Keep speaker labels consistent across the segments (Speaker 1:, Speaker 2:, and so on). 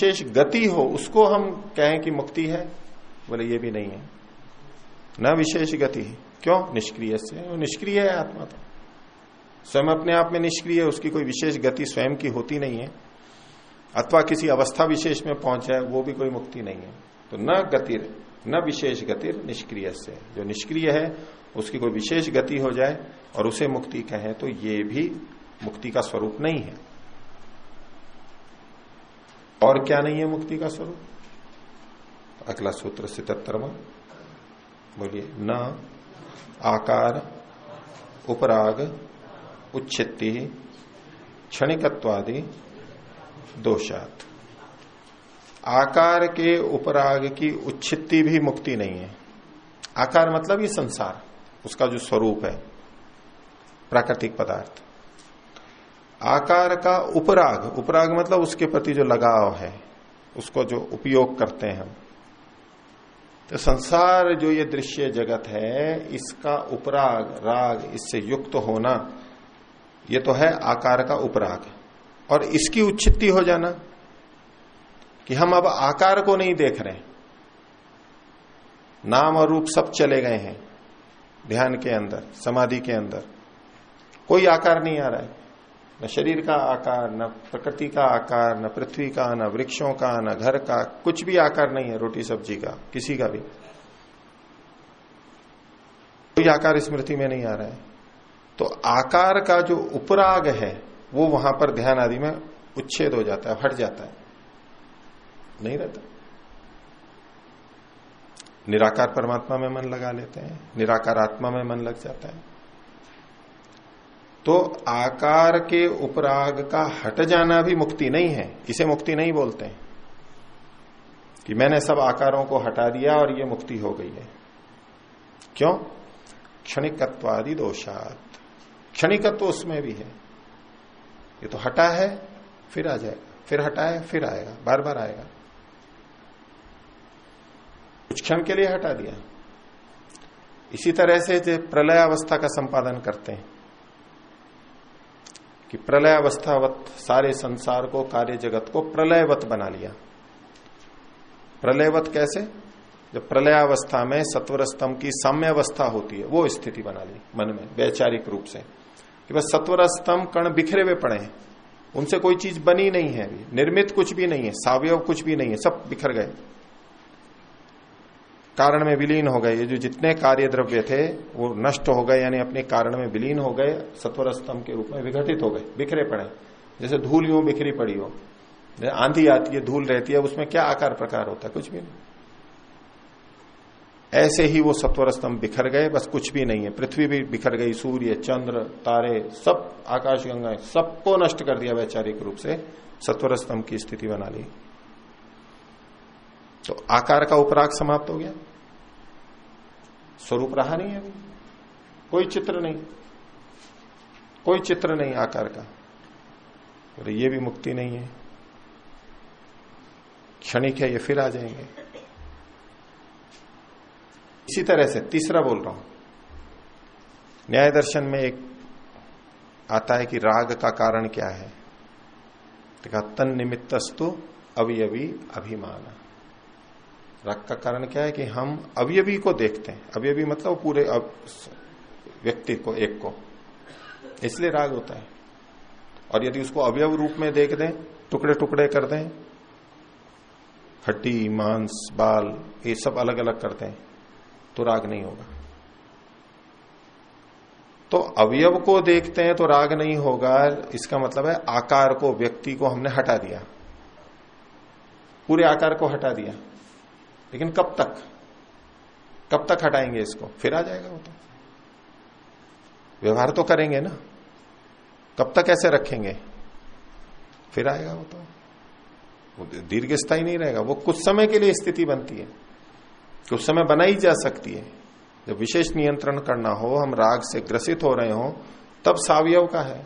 Speaker 1: विशेष गति हो उसको हम कहें कि मुक्ति है, बोले ये भी नहीं है। न विशेष गति, क्यों? निष्क्रिय से, वो निष्क्रिय है आत्मा, तो स्वयं अपने आप में निष्क्रिय है, उसकी कोई विशेष गति स्वयं की होती नहीं है, अथवा किसी अवस्था विशेष में पहुंच जाए वो भी कोई मुक्ति नहीं है। तो न गतिर न विशेष गतिर निष्क्रिय से, जो निष्क्रिय है उसकी कोई विशेष गति हो जाए और उसे मुक्ति कहें तो ये भी मुक्ति का स्वरूप नहीं है। और क्या नहीं है मुक्ति का स्वरूप? अगला सूत्र 77वां, बोलिए। न आकार उपराग उच्छित्ति क्षणिकत्वादि दोषात्। आकार के उपराग की उच्छित्ति भी मुक्ति नहीं है। आकार मतलब ये संसार, उसका जो स्वरूप है प्राकृतिक पदार्थ। आकार का उपराग, उपराग मतलब उसके प्रति जो लगाव है, उसको जो उपयोग करते हैं हम, तो संसार जो ये दृश्य जगत है इसका उपराग राग, इससे युक्त होना, ये तो है आकार का उपराग। और इसकी उच्छित्ति हो जाना कि हम अब आकार को नहीं देख रहे, नाम और रूप सब चले गए हैं ध्यान के अंदर, समाधि के अंदर कोई आकार नहीं आ रहा है, न शरीर का आकार, न प्रकृति का आकार, न पृथ्वी का, न वृक्षों का, न घर का, कुछ भी आकार नहीं है, रोटी सब्जी का, किसी का भी कोई आकार स्मृति में नहीं आ रहा है। तो आकार का जो उपराग है वो वहां पर ध्यान आदि में उच्छेद हो जाता है, हट जाता है, नहीं रहता। निराकार परमात्मा में मन लगा लेते हैं, निराकार आत्मा में मन लग जाता है। तो आकार के उपराग का हट जाना भी मुक्ति नहीं है, इसे मुक्ति नहीं बोलते हैं कि मैंने सब आकारों को हटा दिया और ये मुक्ति हो गई है। क्यों? क्षणिकत्वादि दोषात्, क्षणिकत्व उसमें भी है। ये तो हटा है फिर आ जाएगा, फिर हटा है फिर आएगा, बार बार आएगा। कुछ क्षण के लिए हटा दिया। इसी तरह से जो प्रलय अवस्था का संपादन करते हैं कि प्रलय अवस्थावत सारे संसार को, कार्य जगत को प्रलयवत बना लिया। प्रलयवत कैसे? जब प्रलयावस्था में सत्वर स्तंभ की साम्य अवस्था होती है, वो स्थिति बना ली मन में वैचारिक रूप से कि बस सत्वर स्तंभ कण बिखरे हुए पड़े हैं, उनसे कोई चीज बनी नहीं है, निर्मित कुछ भी नहीं है, सावयव कुछ भी नहीं है, सब बिखर गए, कारण में विलीन हो गए। ये जो जितने कार्य द्रव्य थे वो नष्ट हो गए, यानी अपने कारण में विलीन हो गए, सत्वर स्तंभ के रूप में विघटित हो गए, बिखरे पड़े, जैसे धूल यूं बिखरी पड़ी हो। आंधी आती है, धूल रहती है, उसमें क्या आकार प्रकार होता है? कुछ भी नहीं। ऐसे ही वो सत्वर स्तंभ बिखर गए, बस कुछ भी नहीं है। पृथ्वी भी बिखर गई, सूर्य चंद्र तारे सब, आकाश गंगाएं, सबको नष्ट कर दिया वैचारिक रूप से, सत्वर स्तंभ की स्थिति बना ली। तो आकार का उपराग समाप्त हो गया, स्वरूप रहा नहीं है, कोई चित्र नहीं, कोई चित्र नहीं आकार का। और ये भी मुक्ति नहीं है, क्षणिक है, ये फिर आ जाएंगे। इसी तरह से तीसरा बोल रहा हूं, न्याय दर्शन में एक आता है कि राग का कारण क्या है। देखा, तन निमित्तस्तु अवयवी अभिमान। राग का कारण क्या है कि हम अवयवी को देखते हैं, अवयवी मतलब पूरे व्यक्ति को, एक को, इसलिए राग होता है। और यदि उसको अवयव रूप में देख दें, टुकड़े टुकड़े कर दें, हड्डी मांस बाल ये सब अलग अलग करते हैं, तो राग नहीं होगा। तो अवयव को देखते हैं तो राग नहीं होगा, इसका मतलब है आकार को, व्यक्ति को हमने हटा दिया, पूरे आकार को हटा दिया। लेकिन कब तक, कब तक हटाएंगे इसको? फिर आ जाएगा वो, तो व्यवहार तो करेंगे ना, कब तक ऐसे रखेंगे? फिर आएगा वो, तो दीर्घ स्थायी नहीं रहेगा, वो कुछ समय के लिए स्थिति बनती है, कुछ समय बनाई जा सकती है। जब विशेष नियंत्रण करना हो, हम राग से ग्रसित हो रहे हो, तब सावयव का है।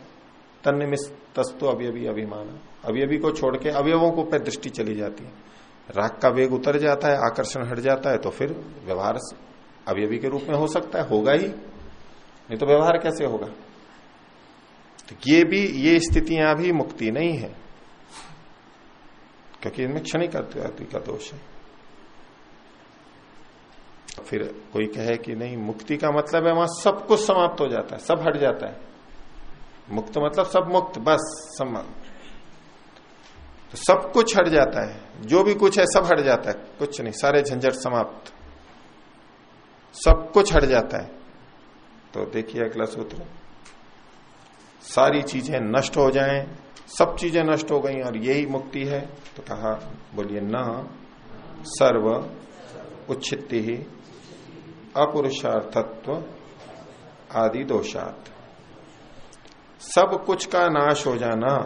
Speaker 1: तन्निमित्तस्तु अवयवी अभिमान, अवयवी को छोड़ के अवयवों को पे दृष्टि चली जाती है, राग का वेग उतर जाता है, आकर्षण हट जाता है, तो फिर व्यवहार अवयवी के रूप में हो सकता है, होगा ही, नहीं तो व्यवहार कैसे होगा? तो ये भी, ये स्थितियां भी मुक्ति नहीं है, क्योंकि इनमें क्षणिक अति का दोष है। फिर कोई कहे कि नहीं, मुक्ति का मतलब है वहां सब कुछ समाप्त हो जाता है, सब हट जाता है। मुक्त मतलब सब मुक्त, बस तो सब कुछ हट जाता है, जो भी कुछ है सब हट जाता है, कुछ नहीं, सारे झंझट समाप्त, सब कुछ हट जाता है। तो देखिए अगला सूत्र, सारी चीजें नष्ट हो जाएं, सब चीजें नष्ट हो गई और यही मुक्ति है। तो कहा, बोलिए, न सर्व उच्छित्ति ही अपुरुषार्थत्व आदि दोषात। सब कुछ का नाश हो जाना,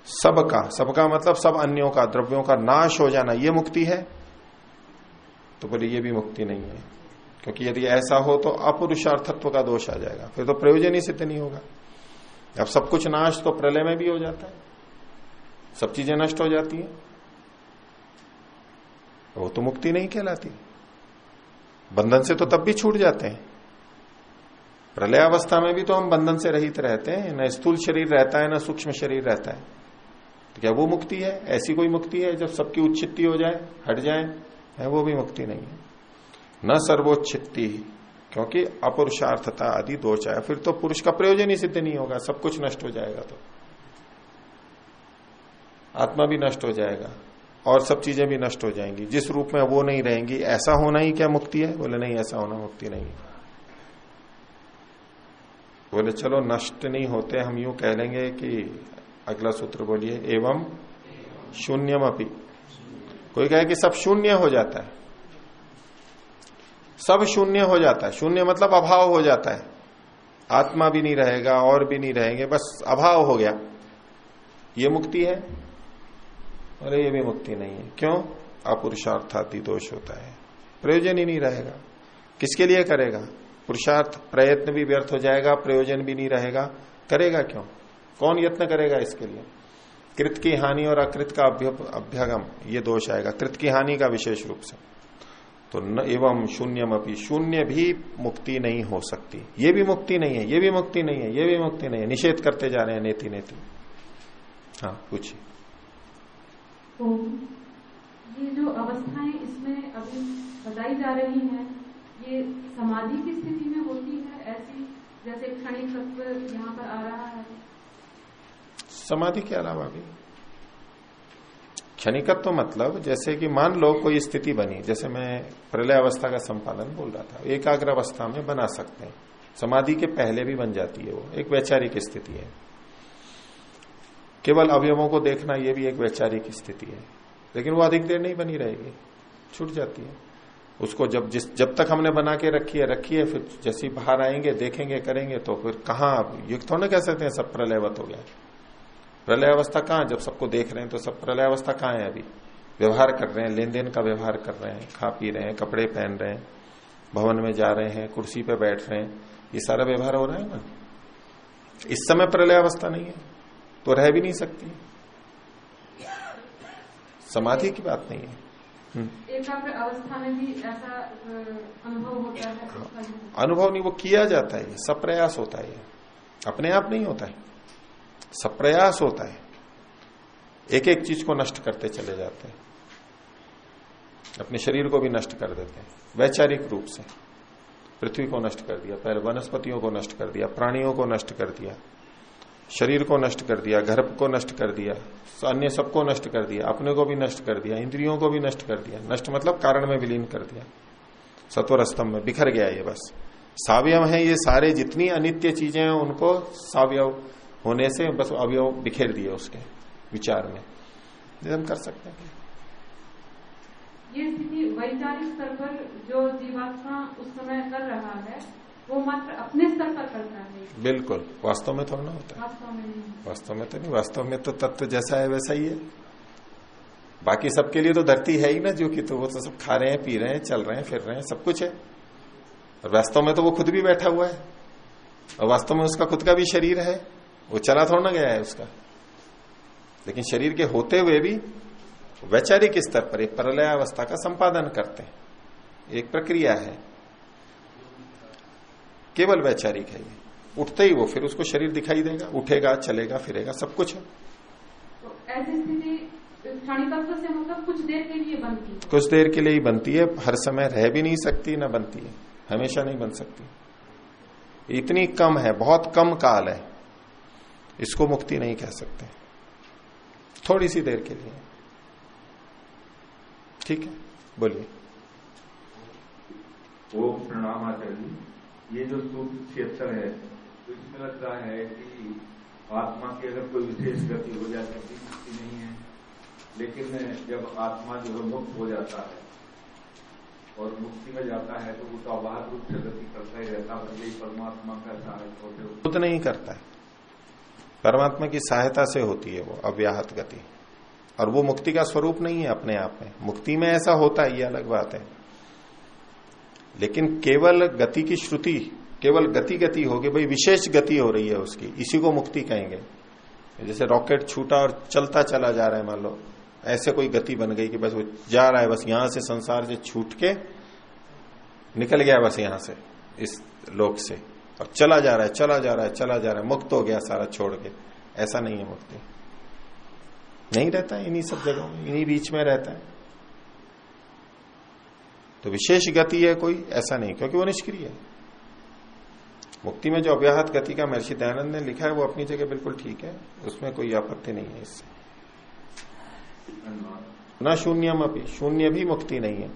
Speaker 1: सबका मतलब सब अन्यों का, द्रव्यों का नाश हो जाना, ये मुक्ति है। तो बोले ये भी मुक्ति नहीं है, क्योंकि यदि ऐसा हो तो अपुरुषार्थत्व का दोष आ जाएगा, फिर तो प्रयोजन ही सिद्ध नहीं होगा। अब सब कुछ नाश तो प्रलय में भी हो जाता है, सब चीजें नष्ट हो जाती हैं, वो तो मुक्ति नहीं कहलाती। बंधन से तो तब भी छूट जाते हैं, प्रलय अवस्था में भी तो हम बंधन से रहित रहते हैं, न स्थूल शरीर रहता है न सूक्ष्म शरीर रहता है। तो क्या वो मुक्ति है? ऐसी कोई मुक्ति है जब सबकी उच्छित्ति हो जाए, हट जाए, है वो भी मुक्ति नहीं है। न सर्वोच्छित्ति, क्योंकि अपुरुषार्थता आदि दोष आया, फिर तो पुरुष का प्रयोजन ही सिद्ध नहीं होगा, सब कुछ नष्ट हो जाएगा, तो आत्मा भी नष्ट हो जाएगा और सब चीजें भी नष्ट हो जाएंगी, जिस रूप में वो नहीं रहेंगी। ऐसा होना ही क्या मुक्ति है? बोले नहीं, ऐसा होना मुक्ति नहीं है। बोले चलो नष्ट नहीं होते, हम यूं कह लेंगे कि अगला सूत्र बोलिए, एवं शून्यम अपि। कोई कहे कि सब शून्य हो जाता है, सब शून्य हो जाता है, शून्य मतलब अभाव हो जाता है, आत्मा भी नहीं रहेगा और भी नहीं रहेंगे, बस अभाव हो गया, ये मुक्ति है? अरे ये भी मुक्ति नहीं है। क्यों? अपुरुषार्थादि दोष होता है, प्रयोजन ही नहीं रहेगा। किसके लिए करेगा? पुरुषार्थ, प्रयत्न भी व्यर्थ हो जाएगा, प्रयोजन भी नहीं रहेगा, करेगा क्यों? कौन यत्न करेगा इसके लिए? कृत की हानि और अकृत का अभ्यागम, ये दोष आएगा, कृत की हानि का विशेष रूप से। तो न एवं शून्यम अपि, शून्य भी मुक्ति नहीं हो सकती, ये भी मुक्ति नहीं है, ये भी मुक्ति नहीं है, ये भी मुक्ति नहीं है, निषेध करते जा रहे हैं नेति नेति। हाँ पूछिए।
Speaker 2: तो ये जो अवस्थाएं इसमें अभी बताई जा रही हैं, ये समाधि की स्थिति में होती है ऐसी, जैसे क्षणिक तत्व यहाँ पर आ रहा है?
Speaker 1: समाधि के अलावा भी क्षणिकत्व मतलब, जैसे कि मान लो कोई स्थिति बनी, जैसे मैं प्रलय अवस्था का संपादन बोल रहा था, एकाग्र अवस्था में बना सकते हैं, समाधि के पहले भी बन जाती है, वो एक वैचारिक स्थिति है। केवल अवयवों को देखना, ये भी एक वैचारिक स्थिति है, लेकिन वो अधिक देर नहीं बनी रहेगी, छूट जाती है। उसको जब तक हमने बना के रखी है, फिर जैसे बाहर आएंगे, देखेंगे, करेंगे, तो फिर कहाँ युक्त होने कह सकते हैं सब प्रलयवत हो गया। प्रलय अवस्था कहाँ? जब सबको देख रहे हैं तो सब प्रलय अवस्था कहाँ है? अभी व्यवहार कर रहे हैं, लेन देन का व्यवहार कर रहे हैं, खा पी रहे हैं, कपड़े पहन रहे हैं, भवन में जा रहे हैं, कुर्सी पे बैठ रहे हैं, ये सारा व्यवहार हो रहा है ना। इस समय प्रलय अवस्था नहीं है तो रह भी नहीं सकती, समाधि की बात नहीं है।
Speaker 2: एकाग्र अवस्था में भी ऐसा अनुभव होता है?
Speaker 1: अनुभव नहीं, वो किया जाता है, सब प्रयास होता है, अपने आप नहीं होता है, सब प्रयास होता है, एक एक चीज को नष्ट करते चले जाते हैं, अपने शरीर को भी नष्ट कर देते हैं वैचारिक रूप से। पृथ्वी को नष्ट कर दिया, पहले वनस्पतियों को नष्ट कर दिया, प्राणियों को नष्ट कर दिया, शरीर को नष्ट कर दिया, घर को नष्ट कर दिया, अन्य सबको नष्ट कर दिया, अपने को भी नष्ट कर दिया, इंद्रियों को भी नष्ट कर दिया। नष्ट मतलब कारण में विलीन कर दिया, सत्वर स्तंभ में बिखर गया। ये बस सावयव है, ये सारे जितनी अनित्य चीजें हैं उनको सावयव होने से बस अवयव बिखेर दिए उसके विचार में, हम कर सकते हैं।
Speaker 2: ये स्थिति वैचारिक स्तर पर जो जीवात्मा उस समय कर रहा है वो मात्र अपने स्तर पर करता है, बिल्कुल
Speaker 1: वास्तव में थोड़ा ना होता है, वास्तव में तो नहीं, वास्तव में तो तत्व जैसा है वैसा ही है। बाकी सबके लिए तो धरती है ही ना, जो कि तो वो तो सब खा रहे हैं, पी रहे हैं, चल रहे हैं, फिर रहे हैं, सब कुछ है। और वास्तव में तो वो खुद भी बैठा हुआ है, और वास्तव में उसका खुद का भी शरीर है, वो चला थोड़ा ना गया है उसका। लेकिन शरीर के होते हुए भी वैचारिक स्तर पर एक प्रलयावस्था का संपादन करते हैं, एक प्रक्रिया है, केवल वैचारिक है। ये उठते ही वो फिर उसको शरीर दिखाई देगा, उठेगा, चलेगा, फिरेगा, सब कुछ है।
Speaker 2: तो ऐसी स्थिति क्षणिकत्व से मतलब कुछ देर के लिए बनती है,
Speaker 1: कुछ देर के लिए ही बनती है, हर समय रह भी नहीं सकती, ना बनती है, हमेशा नहीं बन सकती। इतनी कम है, बहुत कम काल है, इसको मुक्ति नहीं कह सकते, थोड़ी सी देर के लिए। ठीक है, बोलिए।
Speaker 3: ओम प्रणाम आचार्य। ये जो सूत्र 76 है, तो इसमें लग रहा है कि आत्मा की अगर कोई विशेष गति हो जाती है मुक्ति नहीं है, लेकिन जब आत्मा जो है मुक्त हो जाता है और मुक्ति में जाता है तो वो तो अबाध रूप से गति करता ही रहता है, यही परमात्मा का सहायक होते
Speaker 1: खुद नहीं करता है, परमात्मा की सहायता से होती है वो अव्याहत गति, और वो मुक्ति का स्वरूप नहीं है अपने आप में। मुक्ति में ऐसा होता है, ये अलग बात है, लेकिन केवल गति की श्रुति, केवल गति गति होगी, भाई विशेष गति हो रही है उसकी, इसी को मुक्ति कहेंगे। जैसे रॉकेट छूटा और चलता चला जा रहा है, मान लो ऐसे कोई गति बन गई कि बस वो जा रहा है, बस यहां से संसार से छूट के निकल गया, बस यहां से इस लोक से, और चला जा रहा है, चला जा रहा है, चला जा रहा है, मुक्त हो गया सारा छोड़ के, ऐसा नहीं है। मुक्ति नहीं रहता है, इन्हीं सब जगहों में, इन्हीं बीच में रहता है। तो विशेष गति है कोई, ऐसा नहीं, क्योंकि वो निष्क्रिय है। मुक्ति में जो अव्याहत गति का महर्षि दयानंद ने लिखा है वो अपनी जगह बिल्कुल ठीक है, उसमें कोई आपत्ति नहीं है इससे। न शून्यम अपि, शून्य भी मुक्ति नहीं है।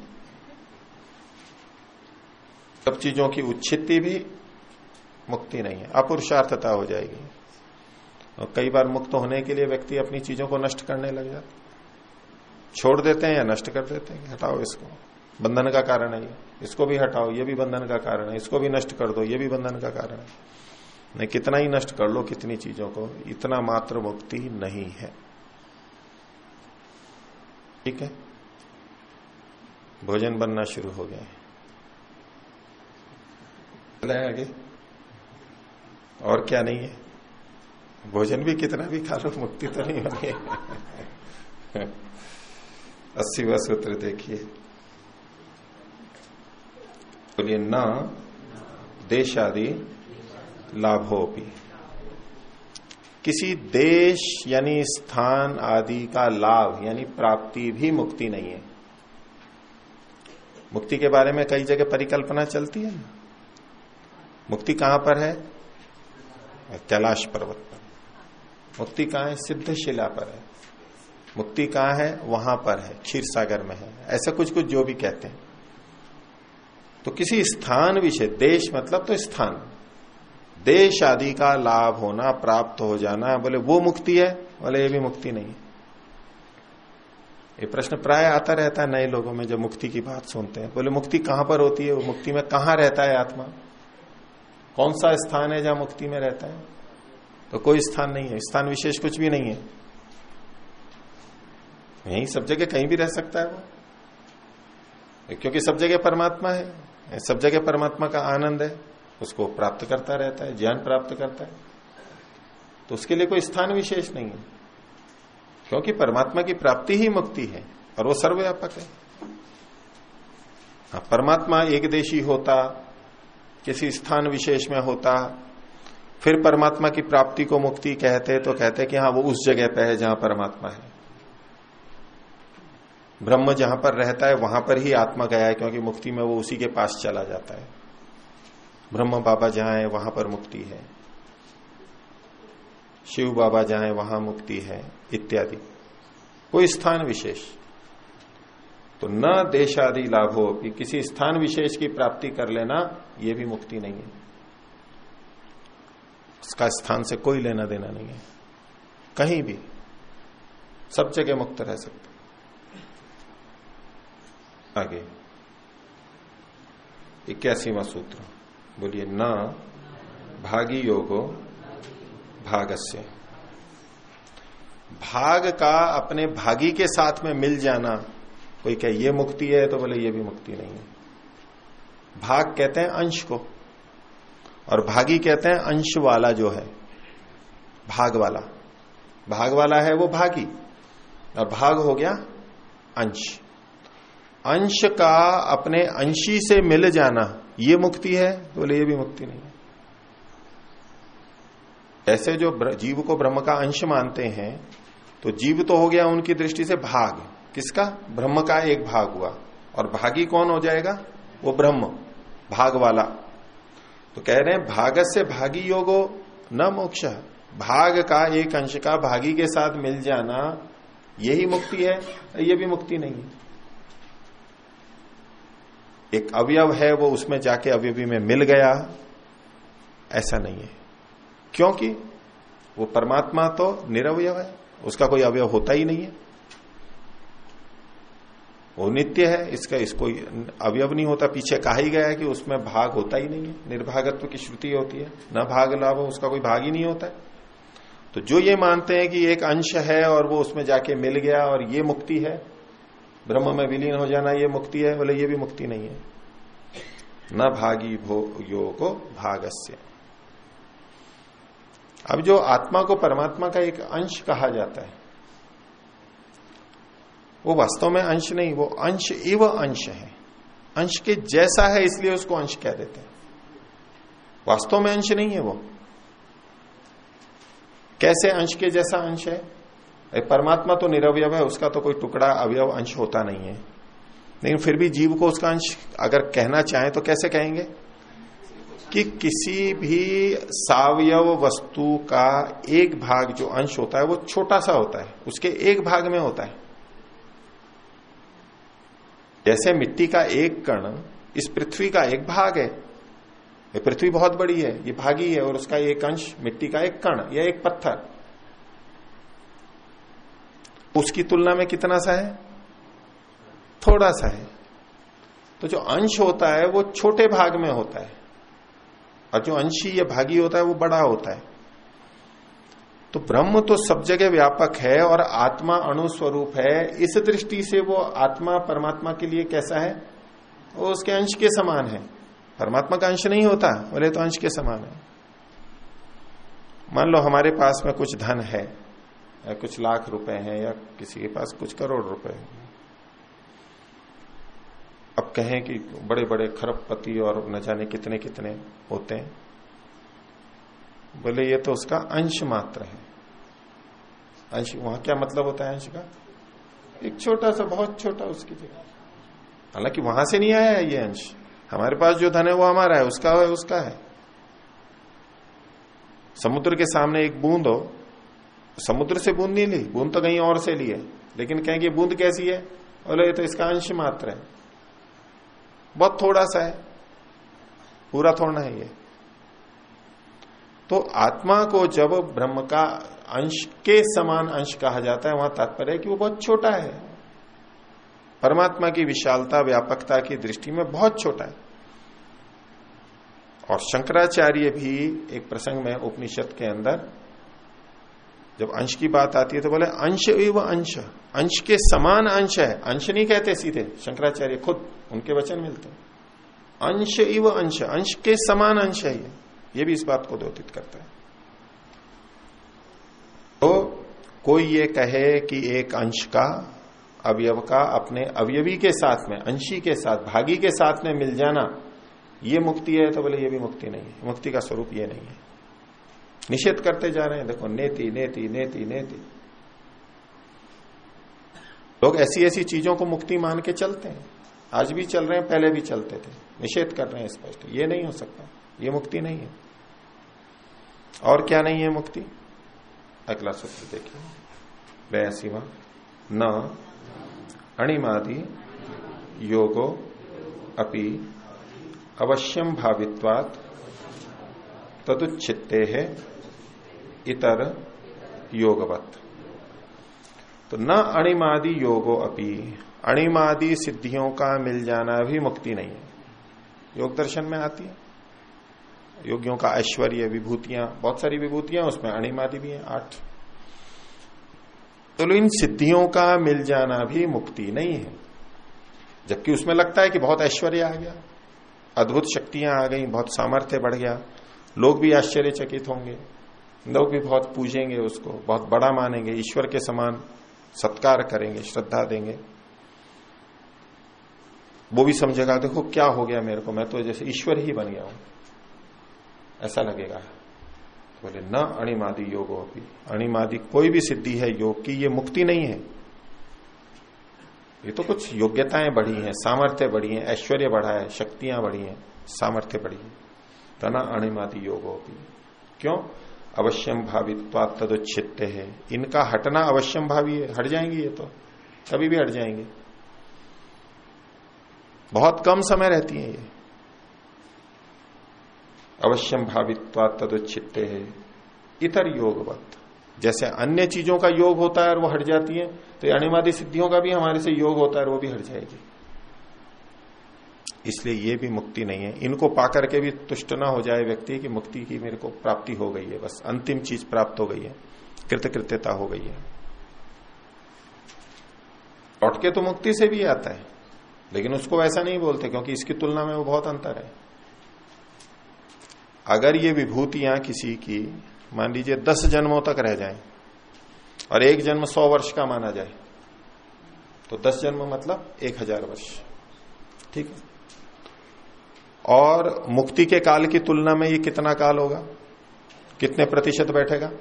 Speaker 1: सब चीजों की उच्छित्ति भी मुक्ति नहीं है, अपुरुषार्थता हो जाएगी। और कई बार मुक्त होने के लिए व्यक्ति अपनी चीजों को नष्ट करने लग जाता, छोड़ देते हैं या नष्ट कर देते हैं, हटाओ इसको, बंधन का कारण है ये, इसको भी हटाओ, ये भी बंधन का कारण है, इसको भी नष्ट कर दो, ये भी बंधन का कारण है। नहीं, कितना ही नष्ट कर लो कितनी चीजों को, इतना मात्र मुक्ति नहीं है। ठीक है, भोजन बनना शुरू हो गया है आगे, और क्या नहीं है, भोजन भी कितना भी खा लो मुक्ति तो नहीं होनी है। 80वां सूत्र देखिए, बोलिए न देशादि लाभोपि, किसी देश यानी स्थान आदि का लाभ यानी प्राप्ति भी मुक्ति नहीं है। मुक्ति के बारे में कई जगह परिकल्पना चलती है ना, मुक्ति कहां पर है, कैलाश पर्वत पर। मुक्ति कहां है, सिद्धशिला पर है। मुक्ति कहां है, वहां पर है, क्षीर सागर में है, ऐसा कुछ कुछ जो भी कहते हैं। तो किसी स्थान विषय, देश मतलब तो स्थान, देश आदि का लाभ होना, प्राप्त हो जाना, बोले वो मुक्ति है, बोले ये भी मुक्ति नहीं है। ये प्रश्न प्राय आता रहता है नए लोगों में जब मुक्ति की बात सुनते हैं, बोले मुक्ति कहां पर होती है, वो मुक्ति में कहां रहता है आत्मा, कौन सा स्थान है जहां मुक्ति में रहता है। तो कोई स्थान नहीं है, स्थान विशेष कुछ भी नहीं है, यही सब जगह कहीं भी रह सकता है वो, क्योंकि सब जगह परमात्मा है, सब जगह परमात्मा का आनंद है, उसको प्राप्त करता रहता है, ज्ञान प्राप्त करता है। तो उसके लिए कोई स्थान विशेष नहीं है, क्योंकि परमात्मा की प्राप्ति ही मुक्ति है और वो सर्वव्यापक है। परमात्मा एक देशी होता, किसी स्थान विशेष में होता, फिर परमात्मा की प्राप्ति को मुक्ति कहते, तो कहते कि हाँ वो उस जगह पे है जहां परमात्मा है। ब्रह्म जहां पर रहता है वहां पर ही आत्मा गया है, क्योंकि मुक्ति में वो उसी के पास चला जाता है। ब्रह्म बाबा जहां है वहां पर मुक्ति है, शिव बाबा जहां है वहां मुक्ति है, इत्यादि। कोई स्थान विशेष तो न देशादि लाभो, किसी स्थान विशेष की प्राप्ति कर लेना ये भी मुक्ति नहीं है, उसका स्थान से कोई लेना देना नहीं है, कहीं भी सब जगह मुक्त रह सकते। आगे 81वां सूत्र, बोलिए न भागी योगो भागस्य, भाग का अपने भागी के साथ में मिल जाना, कोई कहे ये मुक्ति है तो बोले ये भी मुक्ति नहीं है। भाग कहते हैं अंश को, और भागी कहते हैं अंश वाला जो है, भाग वाला। भाग वाला है वो भागी, और भाग हो गया अंश। अंश का अपने अंशी से मिल जाना ये मुक्ति है तो बोले ये भी मुक्ति नहीं है। ऐसे जो जीव को ब्रह्म का अंश मानते हैं तो जीव तो हो गया उनकी दृष्टि से भाग, किसका? ब्रह्म का एक भाग हुआ। और भागी कौन हो जाएगा? वो ब्रह्म, भाग वाला। तो कह रहे हैं भागस्य भागी योगो न मोक्ष, भाग का एक अंश का भागी के साथ मिल जाना यही मुक्ति है, ये भी मुक्ति नहीं है। एक अवयव है वो उसमें जाके अवयवी में मिल गया, ऐसा नहीं है, क्योंकि वो परमात्मा तो निरवयव है, उसका कोई अवयव होता ही नहीं है, वो नित्य है, इसको अवयव नहीं होता। पीछे कहा ही गया है कि उसमें भाग होता ही नहीं है, निर्भागत्व की श्रुति होती है, न भाग लाभ, उसका कोई भाग ही नहीं होता है। तो जो ये मानते हैं कि एक अंश है और वो उसमें जाके मिल गया और ये मुक्ति है, ब्रह्म में विलीन हो जाना ये मुक्ति है, बोले ये भी मुक्ति नहीं है। न भागी भो योगो भागस्य। अब जो आत्मा को परमात्मा का एक अंश कहा जाता है, वो वास्तव में अंश नहीं, वो अंश इव अंश है, अंश के जैसा है, इसलिए उसको अंश कह देते हैं। वास्तव में अंश नहीं है वो। कैसे अंश के जैसा अंश है? परमात्मा तो निरवयव है, उसका तो कोई टुकड़ा अवयव अंश होता नहीं है, लेकिन फिर भी जीव को उसका अंश अगर कहना चाहे तो कैसे कहेंगे? कि किसी भी सावयव वस्तु का एक भाग जो अंश होता है वो छोटा सा होता है, उसके एक भाग में होता है। जैसे मिट्टी का एक कण इस पृथ्वी का एक भाग है, ये पृथ्वी बहुत बड़ी है, ये भागी है, और उसका एक अंश मिट्टी का एक कण या एक पत्थर, उसकी तुलना में कितना सा है? थोड़ा सा है। तो जो अंश होता है वो छोटे भाग में होता है, और जो अंशी या भागी होता है वो बड़ा होता है। तो ब्रह्म तो सब जगह व्यापक है और आत्मा अणु स्वरूप है। इस दृष्टि से वो आत्मा परमात्मा के लिए कैसा है? वो उसके अंश के समान है। परमात्मा का अंश नहीं होता, बोले तो अंश के समान है। मान लो हमारे पास में कुछ धन है, या कुछ लाख रुपए हैं, या किसी के पास कुछ करोड़ रुपए हैं। अब कहें कि बड़े बड़े खरबपति और न जाने कितने कितने होते हैं, बोले ये तो उसका अंश मात्र है। अंश, वहां क्या मतलब होता है अंश का? एक छोटा सा, बहुत छोटा उसकी जगह। हालांकि वहां से नहीं आया है ये अंश, हमारे पास जो धन है वो हमारा है, उसका है, उसका है। समुद्र के सामने एक बूंद हो, समुद्र से बूंद नहीं ली, बूंद तो कहीं और से ली है, लेकिन कहेंगे बूंद कैसी है? बोले ये तो इसका अंश मात्र है, बहुत थोड़ा सा है, पूरा थोड़ा है ये। तो आत्मा को जब ब्रह्म का अंश के समान अंश कहा जाता है, वहां तात्पर्य है कि वो बहुत छोटा है, परमात्मा की विशालता व्यापकता की दृष्टि में बहुत छोटा है। और शंकराचार्य भी एक प्रसंग में उपनिषद के अंदर जब अंश की बात आती है तो बोले अंश एव अंश, अंश के समान अंश है। अंश नहीं कहते सीधे, शंकराचार्य खुद, उनके वचन मिलते हैं, अंश एव अंश, अंश के समान अंश है ये भी इस बात को द्योतित करता है। तो कोई ये कहे कि एक अंश का, अवयव का अपने अवयवी के साथ में, अंशी के साथ, भागी के साथ में मिल जाना ये मुक्ति है, तो बोले ये भी मुक्ति नहीं है, मुक्ति का स्वरूप ये नहीं है। निषेध करते जा रहे हैं, देखो नेति नेति नेति नेति। लोग ऐसी ऐसी चीजों को मुक्ति मान के चलते हैं, आज भी चल रहे हैं, पहले भी चलते थे। निषेध कर रहे हैं स्पष्ट, ये नहीं हो सकता, ये मुक्ति नहीं है। और क्या नहीं है मुक्ति? अगला सूत्र देखिए, 82वां, न अणिमादि योगो अपि अवश्यम भावित्वात् तदुच्छित्ते है इतर योगवत। तो न अणिमादि योगो अपि, अणिमादि सिद्धियों का मिल जाना भी मुक्ति नहीं है। योग दर्शन में आती है योगियों का ऐश्वर्य, विभूतियां, बहुत सारी विभूतियां, उसमें अणिमादि भी है 8। तो इन सिद्धियों का मिल जाना भी मुक्ति नहीं है, जबकि उसमें लगता है कि बहुत ऐश्वर्य आ गया, अद्भुत शक्तियां आ गई, बहुत सामर्थ्य बढ़ गया, लोग भी आश्चर्यचकित होंगे, लोग भी बहुत पूजेंगे उसको, बहुत बड़ा मानेंगे, ईश्वर के समान सत्कार करेंगे, श्रद्धा देंगे। वो भी समझेगा देखो क्या हो गया मेरे को, मैं तो जैसे ईश्वर ही बन गया हूं, ऐसा लगेगा। बोले न अणिमादि योगो अपि, अणिमादि कोई भी सिद्धि है योग की, ये मुक्ति नहीं है। ये तो कुछ योग्यताएं बढ़ी हैं, सामर्थ्य बढ़ी है, ऐश्वर्य बढ़ा है, शक्तियां बढ़ी हैं, सामर्थ्य बढ़ी है। तो न अणिमादि योगो अपि। क्यों? अवश्यम भावित्वात् तदुच्छित्ते है, इनका हटना अवश्यम भावी है, हट जाएंगी ये तो कभी भी हट जाएंगे, बहुत कम समय रहती है ये। अवश्यम भावित्वात् तदुच्छित्ते है इतर योगवत, जैसे अन्य चीजों का योग होता है और वो हट जाती है, तो ये अणिमादि सिद्धियों का भी हमारे से योग होता है और वो भी हट जाएगी। इसलिए ये भी मुक्ति नहीं है। इनको पाकर के भी तुष्ट ना हो जाए व्यक्ति कि मुक्ति की मेरे को प्राप्ति हो गई है, बस अंतिम चीज प्राप्त हो गई है, कृतकृत्यता हो गई है। लौट के तो मुक्ति से भी आता है, लेकिन उसको वैसा नहीं बोलते, क्योंकि इसकी तुलना में वो बहुत अंतर है। अगर ये विभूतियां किसी की मान लीजिए 10 जन्मों तक रह जाएं और एक जन्म 100 वर्ष का माना जाए, तो 10 जन्म मतलब 1000 वर्ष, ठीक है। और मुक्ति के काल की तुलना में ये कितना काल होगा, कितने प्रतिशत बैठेगा?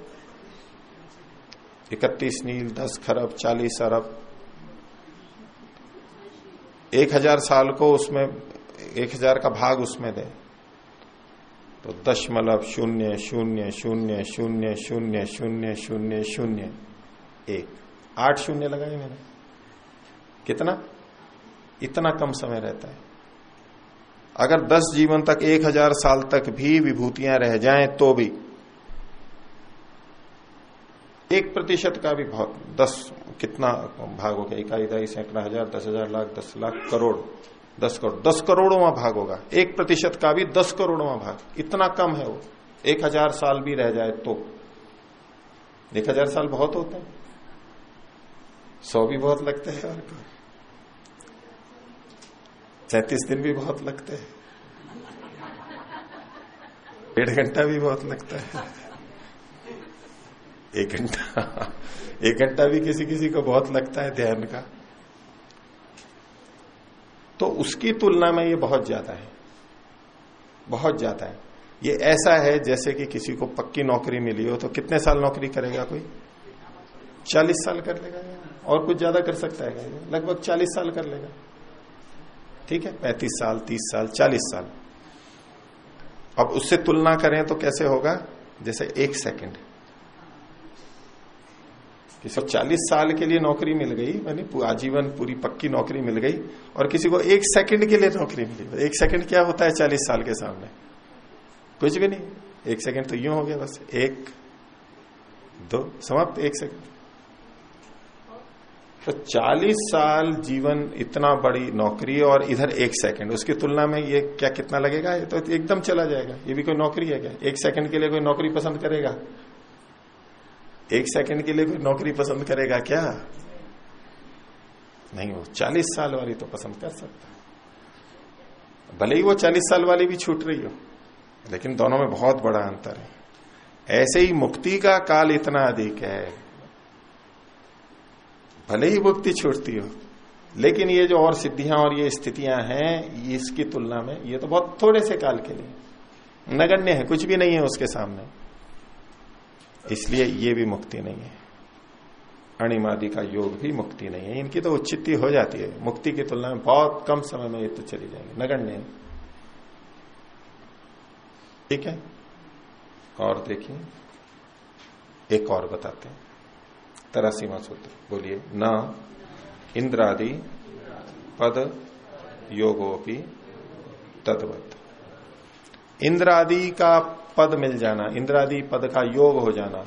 Speaker 1: 31 नील, 10 खरब, 40 अरब। 1000 साल को उसमें 1000 का भाग उसमें दे तो 0.0000000001। 8 शून्य लगाए मैंने, कितना? इतना कम समय रहता है। अगर 10 जीवन तक 1000 साल तक भी विभूतियां रह जाएं तो भी 1% का भी बहुत, 10 कितना भाग हो गया? इकाई, दहाई, सैकड़ा, हजार, 10,000, लाख, 10 लाख, करोड़, 10 करोड़, 10 करोड़वां भाग होगा। 1% का भी 10 करोड़वां भाग, इतना कम है वो। 1000 साल भी रह जाए तो 1000 साल बहुत होते हैं, 100 भी बहुत लगते हैं, और 37 दिन भी बहुत लगते हैं, 1.5 घंटा भी बहुत लगता है, 1 घंटा भी किसी किसी को बहुत लगता है ध्यान का। तो उसकी तुलना में ये बहुत ज्यादा है, बहुत ज्यादा है। ये ऐसा है जैसे कि किसी को पक्की नौकरी मिली हो तो कितने साल नौकरी करेगा? कोई 40 साल कर लेगा, और कुछ ज्यादा कर सकता है, लगभग 40 साल कर लेगा, ठीक है। 35 साल, 30 साल, 40 साल। अब उससे तुलना करें तो कैसे होगा? जैसे 1 सेकंड, किसी को 40 साल के लिए नौकरी मिल गई, यानी आजीवन पूरी पक्की नौकरी मिल गई, और किसी को 1 सेकंड के लिए नौकरी मिली। 1 सेकंड क्या होता है 40 साल के सामने? कुछ भी नहीं। 1 सेकंड तो यूं हो गया बस, 1, 2, समाप्त, 1 सेकंड। तो 40 साल जीवन, इतना बड़ी नौकरी, और इधर 1 सेकंड, उसकी तुलना में ये क्या कितना लगेगा? ये तो एकदम चला जाएगा। ये भी कोई नौकरी है क्या? 1 सेकंड के लिए कोई नौकरी पसंद करेगा? 1 सेकंड के लिए कोई नौकरी पसंद करेगा क्या? नहीं, वो 40 साल वाली तो पसंद कर सकता है, भले ही वो 40 साल वाली भी छूट रही हो, लेकिन दोनों में बहुत बड़ा अंतर है। ऐसे ही मुक्ति का काल इतना अधिक है, भले ही मुक्ति छूटती हो, लेकिन ये जो और सिद्धियां और ये स्थितियां हैं, इसकी तुलना में ये तो बहुत थोड़े से काल के लिए नगण्य है, कुछ भी नहीं है उसके सामने। इसलिए ये भी मुक्ति नहीं है। अणिमादि का योग भी मुक्ति नहीं है। इनकी तो उच्चिति हो जाती है, मुक्ति की तुलना में बहुत कम समय में ये तो चली जाएंगे, नगण्य है। ठीक है, और देखिए एक और बताते हैं, 83वां सूत्र, बोलिए। न इंद्रादि पद योगोपि तद्वत्। इंद्रादि का पद मिल जाना, इंद्रादि पद का योग हो जाना,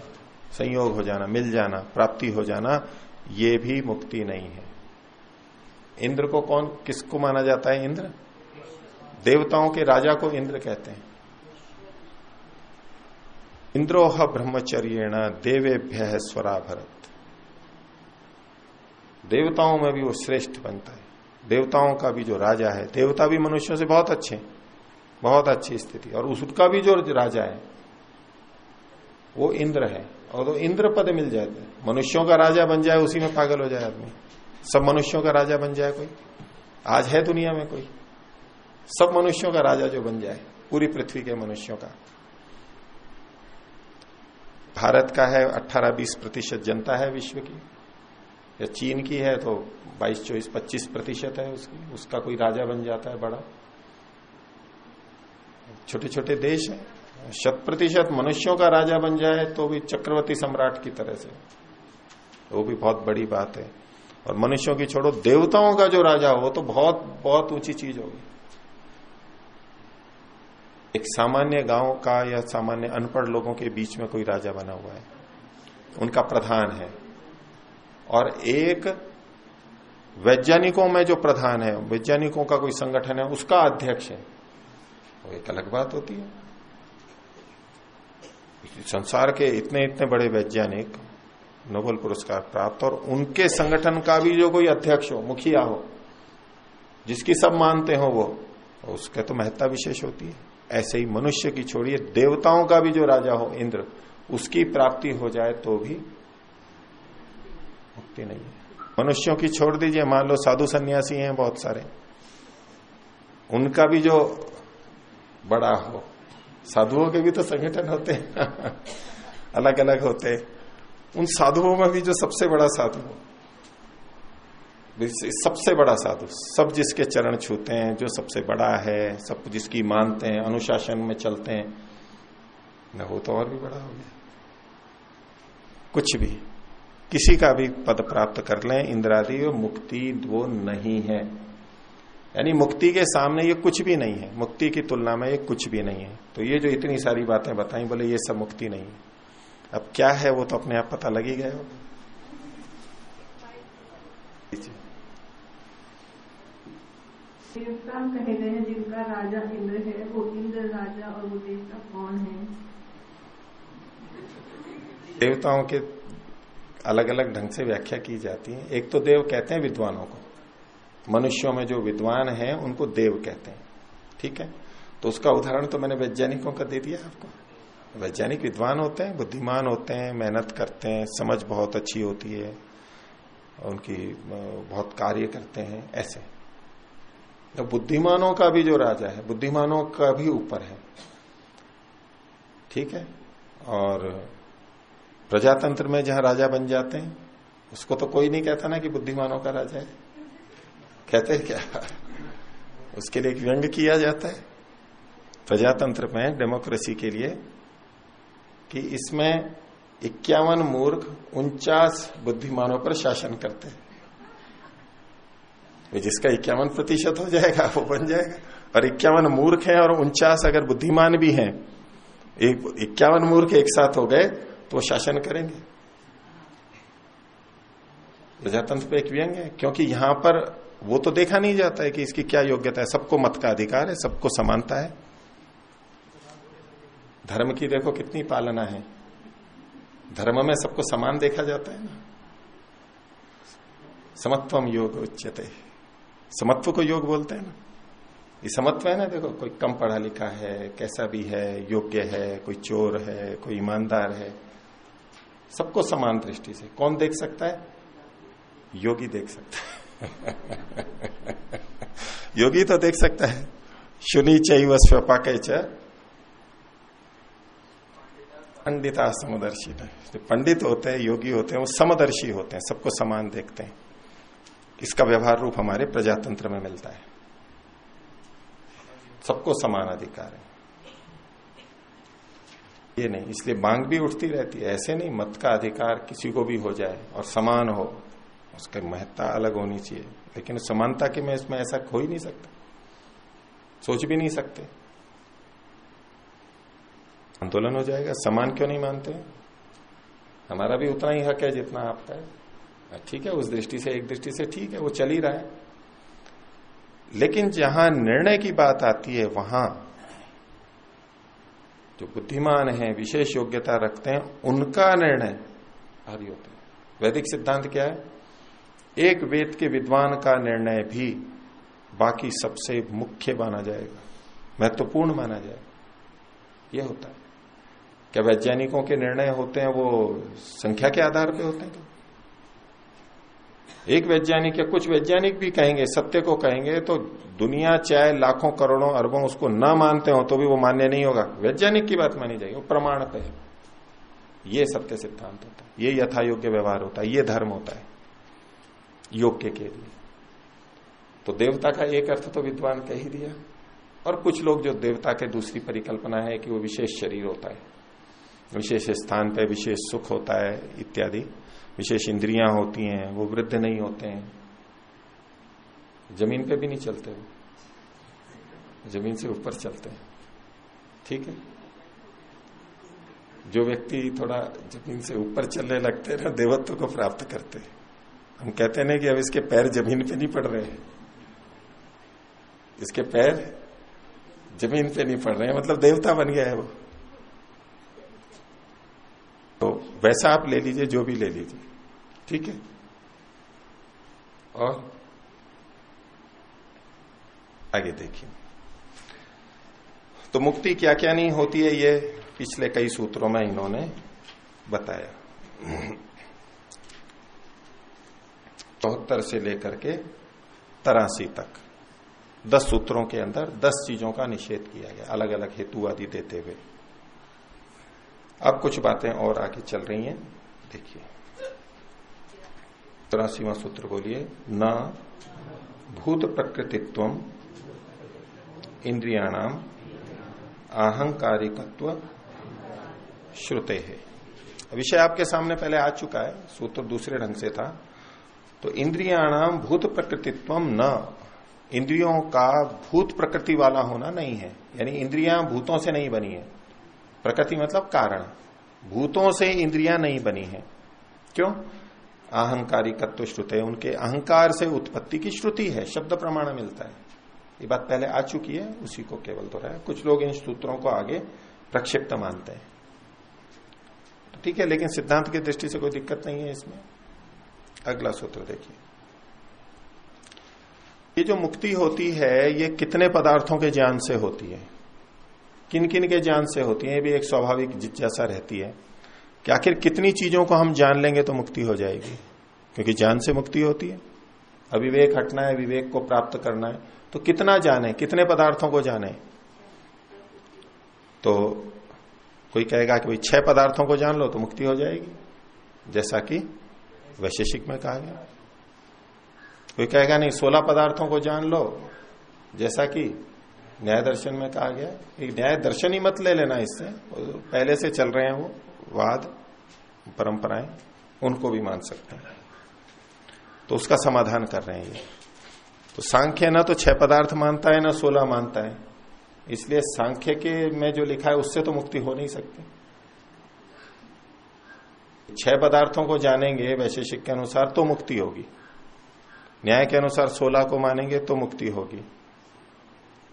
Speaker 1: संयोग हो जाना, मिल जाना, प्राप्ति हो जाना, ये भी मुक्ति नहीं है। इंद्र को कौन, किसको माना जाता है? इंद्र, देवताओं के राजा को इंद्र कहते हैं। इंद्रोह ब्रह्मचर्येण देवेभ्यः स्वरा भरत। देवताओं में भी वो श्रेष्ठ बनता है, देवताओं का भी जो राजा है, देवता भी मनुष्यों से बहुत अच्छे, बहुत अच्छी स्थिति, और उसका भी जो राजा है वो इंद्र है, और तो इंद्र पद मिल जाए, मनुष्यों का राजा बन जाए, उसी में पागल हो जाए आदमी। सब मनुष्यों का राजा बन जाए कोई, आज है दुनिया में कोई, सब मनुष्यों का राजा जो बन जाए, पूरी पृथ्वी के मनुष्यों का, भारत का है 18-20% जनता है विश्व की, या चीन की है तो 22-24-25% है उसकी, उसका कोई राजा बन जाता है बड़ा। छोटे छोटे देश हैं, 100% मनुष्यों का राजा बन जाए तो भी चक्रवर्ती सम्राट की तरह से, वो भी बहुत बड़ी बात है। और मनुष्यों की छोड़ो, देवताओं का जो राजा हो तो बहुत बहुत ऊंची चीज होगी। एक सामान्य गांव का या सामान्य अनपढ़ लोगों के बीच में कोई राजा बना हुआ है, उनका प्रधान है, और एक वैज्ञानिकों में जो प्रधान है, वैज्ञानिकों का कोई संगठन है, उसका अध्यक्ष है, वो एक अलग बात होती है। संसार के इतने इतने बड़े वैज्ञानिक, नोबेल पुरस्कार प्राप्त, और उनके संगठन का भी जो कोई अध्यक्ष हो, मुखिया हो, जिसकी सब मानते हो वो, उसके तो महत्ता विशेष होती है। ऐसे ही मनुष्य की छोड़िए, देवताओं का भी जो राजा हो, इंद्र, उसकी प्राप्ति हो जाए तो भी मुक्ति नहीं है। मनुष्यों की छोड़ दीजिए, मान लो साधु सन्यासी हैं बहुत सारे, उनका भी जो बड़ा हो, साधुओं के भी तो संगठन होते हैं अलग अलग होते हैं, उन साधुओं में भी जो सबसे बड़ा साधु हो, सबसे बड़ा साधु, सब जिसके चरण छूते हैं, जो सबसे बड़ा है, सब जिसकी मानते हैं, अनुशासन में चलते हैं, न वो तो और भी बड़ा हो गया। कुछ भी, किसी का भी पद प्राप्त कर लें इंद्रादि, मुक्ति वो नहीं है। यानी मुक्ति के सामने ये कुछ भी नहीं है, मुक्ति की तुलना में ये कुछ भी नहीं है। तो ये जो इतनी सारी बातें बताई, बोले ये सब मुक्ति नहीं है। अब क्या है वो तो अपने आप पता लग ही गया होगा।
Speaker 4: देवता कहे गए हैं जिनका राजा इंद्र है, वो इंद्र राजा और वो देवता कौन है?
Speaker 1: देवताओं के अलग अलग ढंग से व्याख्या की जाती है। एक तो देव कहते हैं विद्वानों को, मनुष्यों में जो विद्वान है उनको देव कहते हैं, ठीक है। तो उसका उदाहरण तो मैंने वैज्ञानिकों का दे दिया आपको। वैज्ञानिक विद्वान होते हैं, बुद्धिमान होते हैं, मेहनत करते हैं, समझ बहुत अच्छी होती है, उनकी बहुत कार्य करते हैं, ऐसे। तो बुद्धिमानों का भी जो राजा है, बुद्धिमानों का भी ऊपर है, ठीक है। और प्रजातंत्र में जहां राजा बन जाते हैं, उसको तो कोई नहीं कहता ना कि बुद्धिमानों का राजा है, कहते हैं क्या? उसके लिए एक व्यंग किया जाता है प्रजातंत्र में, डेमोक्रेसी के लिए, कि इसमें 51 मूर्ख 49 बुद्धिमानों पर शासन करते हैं। जिसका 51% हो जाएगा वो बन जाएगा, और 51 मूर्ख हैं और 49 अगर बुद्धिमान भी हैं, 51 मूर्ख एक साथ हो गए तो वो शासन करेंगे। प्रजातंत्र पे एक व्यंग है, क्योंकि यहां पर वो तो देखा नहीं जाता है कि इसकी क्या योग्यता है। सबको मत का अधिकार है, सबको समानता है। धर्म की देखो कितनी पालना है, धर्म में सबको समान देखा जाता है ना। समत्वम योग उच्यते, समत्व को योग बोलते हैं ना। ये समत्व है ना, देखो कोई कम पढ़ा लिखा है, कैसा भी है, योग्य है, कोई चोर है, कोई ईमानदार है, सबको समान दृष्टि से कौन देख सकता है? योगी देख सकता है योगी तो देख सकता है। शुनि चैव स्वपाके च पंडिता समदर्शी। जो पंडित होते हैं, योगी होते हैं, वो समदर्शी होते हैं, सबको समान देखते हैं। इसका व्यवहार रूप हमारे प्रजातंत्र में मिलता है, सबको समान अधिकार है। ये नहीं, इसलिए मांग भी उठती रहती है। ऐसे नहीं मत का अधिकार किसी को भी हो जाए और समान हो, उसकी महत्ता अलग होनी चाहिए, लेकिन समानता के में इसमें ऐसा हो ही नहीं सकता, सोच भी नहीं सकते। आंदोलन हो जाएगा। समान क्यों नहीं मानते? हमारा भी उतना ही हक है जितना आपका है, ठीक है। उस दृष्टि से, एक दृष्टि से ठीक है, वो चल ही रहा है। लेकिन जहां निर्णय की बात आती है, वहां जो बुद्धिमान है, विशेष योग्यता रखते हैं, उनका निर्णय भारी होता है। वैदिक सिद्धांत क्या है? एक वेद के विद्वान का निर्णय भी बाकी सबसे मुख्य माना जाएगा, महत्वपूर्ण माना जाएगा। यह होता है। क्या वैज्ञानिकों के निर्णय होते हैं वो संख्या के आधार पे होते हैं? तो एक वैज्ञानिक या कुछ वैज्ञानिक भी कहेंगे, सत्य को कहेंगे, तो दुनिया चाहे लाखों करोड़ों अरबों उसको ना मानते हो तो भी वो मान्य नहीं होगा। वैज्ञानिक की बात मानी जाएगी, वो प्रमाण पे है। ये सत्य सिद्धांत होता है, ये यथा योग्य व्यवहार होता है, ये धर्म होता है योग्य के लिए। तो देवता का एक अर्थ तो विद्वान कह ही दिया। और कुछ लोग जो देवता के दूसरी परिकल्पना है कि वो विशेष शरीर होता है, विशेष स्थान पे विशेष सुख होता है इत्यादि, विशेष इंद्रियां होती हैं, वो वृद्ध नहीं होते हैं, जमीन पे भी नहीं चलते, वो जमीन से ऊपर चलते हैं। ठीक है, जो व्यक्ति थोड़ा जमीन से ऊपर चलने लगते हैं ना, देवत्व को प्राप्त करते हैं। हम कहते हैं ना कि अब इसके पैर जमीन पे नहीं पड़ रहे हैं, इसके पैर जमीन पे नहीं पड़ रहे हैं, मतलब देवता बन गया है वो। तो वैसा आप ले लीजिए, जो भी ले लीजिए, ठीक है। और आगे देखिए, तो मुक्ति क्या क्या नहीं होती है, ये पिछले कई सूत्रों में इन्होंने बताया। 74 से लेकर के 83 तक 10 सूत्रों के अंदर 10 चीजों का निषेध किया गया, अलग अलग हेतु आदि देते हुए। अब कुछ बातें और आगे चल रही हैं, देखिए। 83वां सूत्र बोलिए, न भूत प्रकृतित्वम इंद्रियाणाम आहंकारिकत्व श्रुते है। विषय आपके सामने पहले आ चुका है, सूत्र दूसरे ढंग से था। तो इंद्रियाणाम भूत प्रकृतित्वम न, इंद्रियों का भूत प्रकृति वाला होना नहीं है, यानी इंद्रियां भूतों से नहीं बनी है। प्रकृति मतलब कारण, भूतों से इंद्रियां नहीं बनी है। क्यों? अहंकारिकत्व श्रुते, उनके अहंकार से उत्पत्ति की श्रुति है, शब्द प्रमाण मिलता है। ये बात पहले आ चुकी है, उसी को केवल दोहराया। कुछ लोग इन सूत्रों को आगे प्रक्षिप्त मानते हैं, तो ठीक है, लेकिन सिद्धांत की दृष्टि से कोई दिक्कत नहीं है इसमें। अगला सूत्र देखिए, ये जो मुक्ति होती है ये कितने पदार्थों के ज्ञान से होती है, किन किन के ज्ञान से होती है, ये भी एक स्वाभाविक जिज्ञासा रहती है कि आखिर कितनी चीजों को हम जान लेंगे तो मुक्ति हो जाएगी। क्योंकि ज्ञान से मुक्ति होती है, अविवेक हटना है, विवेक को प्राप्त करना है, तो कितना जाने, कितने पदार्थों को जाने। तो कोई कहेगा कि भाई 6 पदार्थों को जान लो तो मुक्ति हो जाएगी, जैसा कि वैशेषिक में कहा गया। कोई कहेगा नहीं 16 पदार्थों को जान लो, जैसा कि न्याय दर्शन में कहा गया। एक न्याय दर्शन ही मत ले लेना, इससे पहले से चल रहे हैं वो वाद परंपराएं, उनको भी मान सकते हैं। तो उसका समाधान कर रहे हैं ये। तो सांख्य ना तो 6 पदार्थ मानता है ना 16 मानता है, इसलिए सांख्य के में जो लिखा है उससे तो मुक्ति हो नहीं सकती। 6 पदार्थों को जानेंगे वैशेषिक के अनुसार तो मुक्ति होगी, न्याय के अनुसार 16 को मानेंगे तो मुक्ति होगी।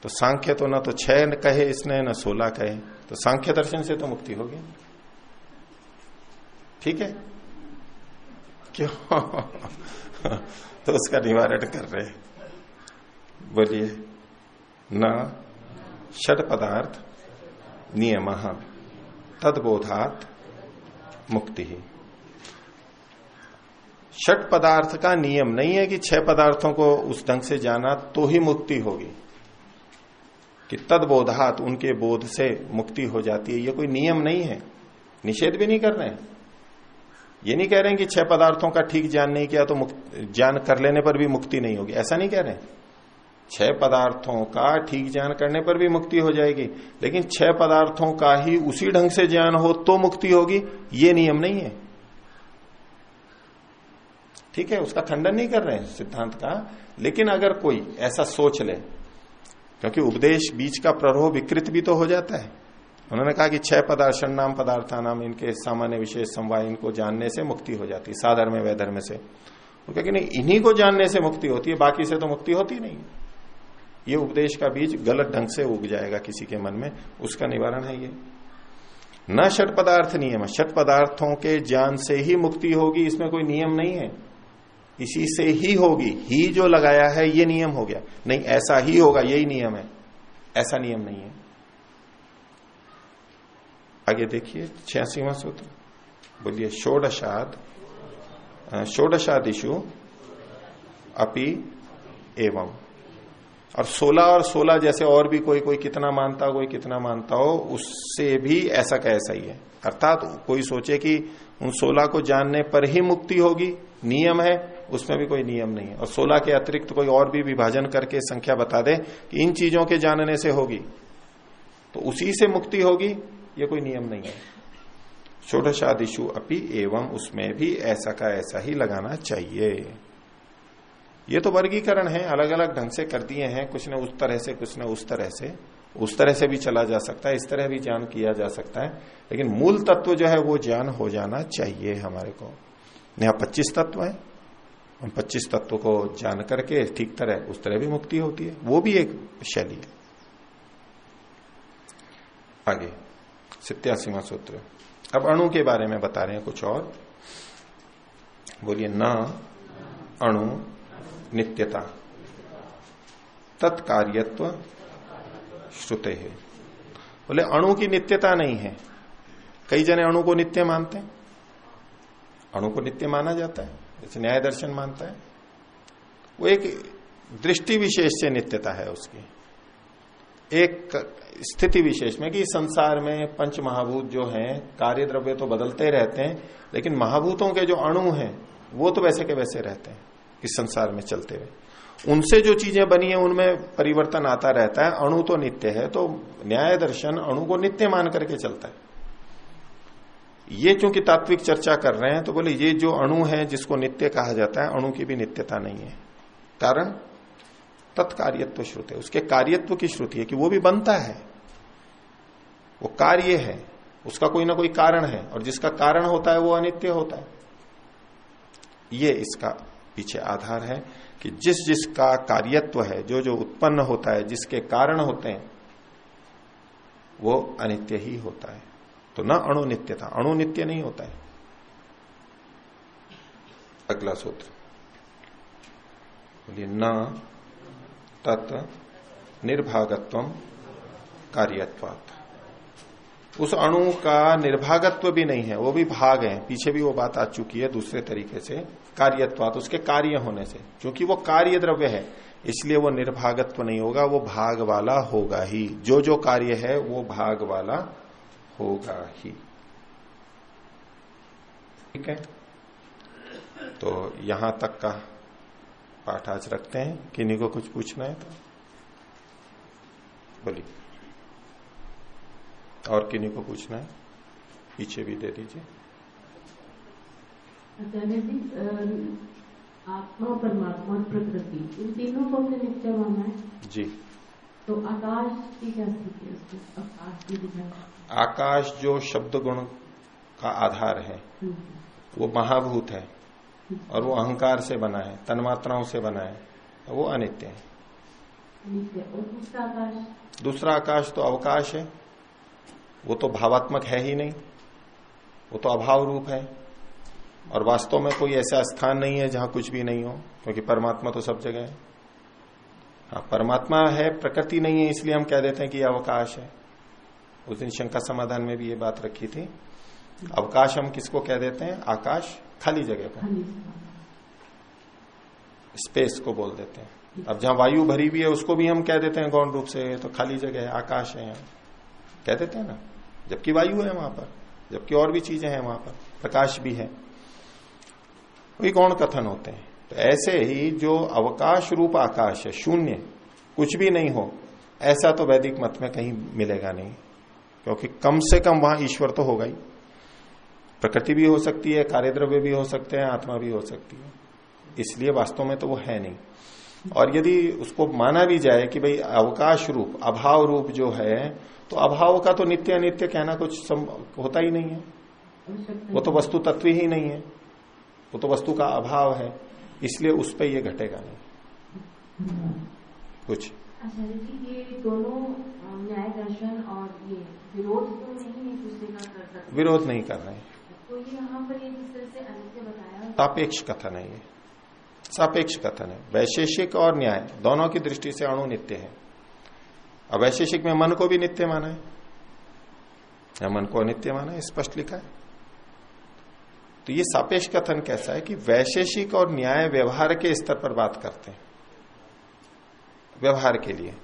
Speaker 1: तो सांख्य तो ना तो 6 कहे इसने, ना 16 कहे, तो सांख्य दर्शन से तो मुक्ति होगी। ठीक है, क्यों? तो उसका निवारण कर रहे हैं। बोलिए, न षड पदार्थ नियम तद्बोधात मुक्ति ही। षट पदार्थ का नियम नहीं है कि 6 पदार्थों को उस ढंग से जाना तो ही मुक्ति होगी, कि तद्बोधात उनके बोध से मुक्ति हो जाती है, ये कोई नियम नहीं है। निषेध भी नहीं कर रहे हैं, ये नहीं कह रहे हैं कि 6 पदार्थों का ठीक ज्ञान नहीं किया तो ज्ञान कर लेने पर भी मुक्ति नहीं होगी, ऐसा नहीं कह रहे हैं। 6 पदार्थों का ठीक ज्ञान करने पर भी मुक्ति हो जाएगी, लेकिन 6 पदार्थों का ही उसी ढंग से ज्ञान हो तो मुक्ति होगी, ये नियम नहीं है। ठीक है, उसका खंडन नहीं कर रहे हैं सिद्धांत का, लेकिन अगर कोई ऐसा सोच ले, क्योंकि उपदेश बीच का प्ररोह विकृत भी तो हो जाता है। उन्होंने कहा कि 6 पदार्थ षण्णाम पदार्थानाम, इनके सामान्य विशेष समवाय, इनको जानने से मुक्ति हो जाती है, साधर्म में वैधर्म से। वो कहे कि नहीं, इन्हीं को जानने से मुक्ति होती है, बाकी से तो मुक्ति होती नहीं। ये उपदेश का बीज गलत ढंग से उग जाएगा किसी के मन में, उसका निवारण है ये। न षट पदार्थ नियम, षट पदार्थों के ज्ञान से ही मुक्ति होगी, इसमें कोई नियम नहीं है, इसी से ही होगी। ही जो लगाया है ये नियम हो गया, नहीं ऐसा ही होगा यही नियम है, ऐसा नियम नहीं है। आगे देखिए 86वां सूत्र, बोलिए, षोडशादिषु अपि एवं और 16 और 16 जैसे और भी कोई कोई कितना मानता हो, कोई कितना मानता हो, उससे भी ऐसा का ऐसा ही है। अर्थात कोई सोचे कि उन 16 को जानने पर ही मुक्ति होगी, नियम है, उसमें भी कोई नियम नहीं है। और 16 के अतिरिक्त कोई और भी विभाजन करके संख्या बता दे कि इन चीजों के जानने से होगी तो उसी से मुक्ति होगी, ये कोई नियम नहीं है। षोडशादिषु अपि एवं, उसमें भी ऐसा का ऐसा ही लगाना चाहिए। ये तो वर्गीकरण है, अलग अलग ढंग से कर दिए हैं, कुछ ने उस तरह से, कुछ ने उस तरह से। उस तरह से भी चला जा सकता है, इस तरह भी ज्ञान किया जा सकता है, लेकिन मूल तत्व जो है वो ज्ञान हो जाना चाहिए हमारे को। यहाँ 25 तत्व है, उन 25 तत्व को जान करके ठीक तरह उस तरह भी मुक्ति होती है, वो भी एक शैली है। आगे 87वां सूत्र, अब अणु के बारे में बता रहे हैं कुछ और। बोलिए, न अणु नित्यता तत्कार्यत्व श्रुते है। बोले अणु की नित्यता नहीं है। कई जने अणु को नित्य मानते हैं, अणु को नित्य माना जाता है, जैसे न्याय दर्शन मानता है। वो एक दृष्टि विशेष से नित्यता है उसकी, एक स्थिति विशेष में कि संसार में पंच महाभूत जो हैं, कार्य द्रव्य तो बदलते रहते हैं, लेकिन महाभूतों के जो अणु हैं वो तो वैसे के वैसे रहते हैं इस संसार में चलते हुए। उनसे जो चीजें बनी है उनमें परिवर्तन आता रहता है। अणु तो नित्य है, तो न्याय दर्शन अणु को नित्य मान करके चलता है। ये चूंकि तात्विक चर्चा कर रहे हैं तो बोले ये जो अणु है जिसको नित्य कहा जाता है, अणु की भी नित्यता नहीं है। कारण तत्कार्यत्व श्रुति, उसके कार्यत्व की श्रुति है कि वो भी बनता है, वो कार्य है, उसका कोई ना कोई कारण है, और जिसका कारण होता है वो अनित्य होता है। ये इसका पीछे आधार है कि जिस जिसका कार्यत्व है, जो जो उत्पन्न होता है, जिसके कारण होते हैं, वो अनित्य ही होता है। तो न अणु नित्यता, अणु नित्य नहीं होता है। अगला सूत्र बोलिए, न तत् निर्भागत्वम कार्यत्वात्, उस अणु का निर्भागत्व भी नहीं है, वो भी भाग है। पीछे भी वो बात आ चुकी है दूसरे तरीके से, कार्यत्वात्, उसके कार्य होने से, क्योंकि वो कार्य द्रव्य है इसलिए वो निर्भागत्व नहीं होगा, वो भाग वाला होगा ही। जो जो कार्य है वो भाग वाला होगा ही। ठीक है, तो यहां तक का पाठ आज रखते हैं। किन्हीं को कुछ पूछना है तो बोलिए, और किन्हीं को पूछना है पीछे भी दे दीजिए।
Speaker 2: आचार्य जी, आत्मा, परमात्मा और प्रकृति, इन तीनों को हमने नित्य माना है
Speaker 1: जी।
Speaker 2: तो आकाश की क्या स्थिति है उसकी? आकाश की दिशा,
Speaker 1: आकाश जो शब्द गुण का आधार है वो महाभूत है और वो अहंकार से बना है, तन्मात्राओं से बना है, वो अनित्य है।
Speaker 2: नित्य। और दूसरा आकाश?
Speaker 1: दूसरा आकाश तो अवकाश है, वो तो भावात्मक है ही नहीं, वो तो अभाव रूप है। और वास्तव में कोई ऐसा स्थान नहीं है जहां कुछ भी नहीं हो, क्योंकि परमात्मा तो सब जगह है। हाँ, परमात्मा है, प्रकृति नहीं है, इसलिए हम कह देते हैं कि अवकाश है। उस दिन शंका समाधान में भी ये बात रखी थी। अवकाश हम किसको कह देते हैं? आकाश, खाली जगह को, स्पेस को बोल देते हैं। अब जहां वायु भरी हुई है उसको भी हम कह देते हैं गौण रूप से, तो खाली जगह है, आकाश है, कह देते हैं ना, जबकि वायु है वहां पर, जबकि और भी चीजें हैं वहां पर, प्रकाश भी है, वही गौण कथन होते हैं। तो ऐसे ही जो अवकाश रूप आकाश है, शून्य, कुछ भी नहीं हो, ऐसा तो वैदिक मत में कहीं मिलेगा नहीं, क्योंकि कम से कम वहां ईश्वर तो होगा ही। प्रकृति भी हो सकती है, कार्यद्रव्य भी हो सकते हैं, आत्मा भी हो सकती है, इसलिए वास्तव में तो वो है नहीं। और यदि उसको माना भी जाए कि भाई अवकाश रूप, अभाव रूप जो है, तो अभाव का तो नित्य अनित्य कहना कुछ होता ही नहीं है, वो तो वस्तु तत्व ही नहीं है, वो तो वस्तु का अभाव है, इसलिए उस पर ये घटेगा नहीं कुछ।
Speaker 2: आचार्य जी, ये दोनों न्याय दर्शन और ये विरोध तो नहीं है दूसरे का कर सकते?
Speaker 1: विरोध नहीं कर रहे हैं।
Speaker 2: तो ये यहाँ पर ये जिस तरह से अनित्य बताया,
Speaker 1: सापेक्ष कथन है, ये सापेक्ष कथन है। वैशेषिक और न्याय दोनों की दृष्टि से अणु नित्य है। अब वैशेषिक में मन को भी नित्य माना है, या मन को अनित्य माना है, स्पष्ट लिखा है। तो ये सापेक्ष कथन कैसा है कि वैशेषिक और न्याय व्यवहार के स्तर पर बात करते हैं। व्यवहार के लिए।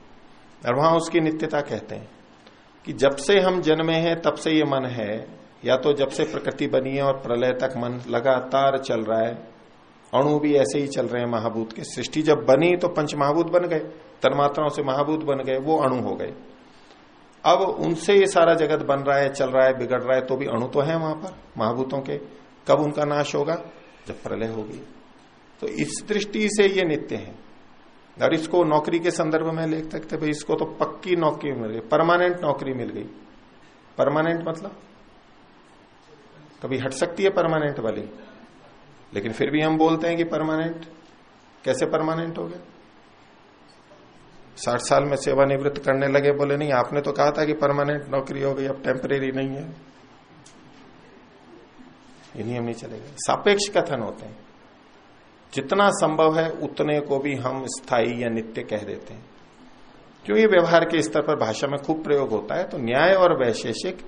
Speaker 1: और वहां उसकी नित्यता कहते हैं कि जब से हम जन्मे हैं तब से ये मन है, या तो जब से प्रकृति बनी है और प्रलय तक मन लगातार चल रहा है, अणु भी ऐसे ही चल रहे हैं महाभूत के। सृष्टि जब बनी तो पंच महाभूत बन गए, तन्मात्राओं से महाभूत बन गए, वो अणु हो गए। अब उनसे ये सारा जगत बन रहा है, चल रहा है, बिगड़ रहा है, तो भी अणु तो है वहां पर महाभूतों के। कब उनका नाश होगा? जब प्रलय होगी। तो इस दृष्टि से ये नित्य है। और इसको नौकरी के संदर्भ में लिख सकते भाई, इसको तो पक्की नौकरी मिल गई, परमानेंट नौकरी मिल गई। परमानेंट मतलब कभी हट सकती है परमानेंट वाली, लेकिन फिर भी हम बोलते हैं कि परमानेंट। कैसे परमानेंट हो गया? 60 साल में सेवानिवृत्त करने लगे, बोले नहीं आपने तो कहा था कि परमानेंट नौकरी हो गई, अब टेम्परेरी नहीं है। ये नियम नहीं चलेगा। सापेक्ष कथन होते हैं, जितना संभव है उतने को भी हम स्थायी या नित्य कह देते हैं। क्यों? ये व्यवहार के स्तर पर भाषा में खूब प्रयोग होता है। तो न्याय और वैशेषिक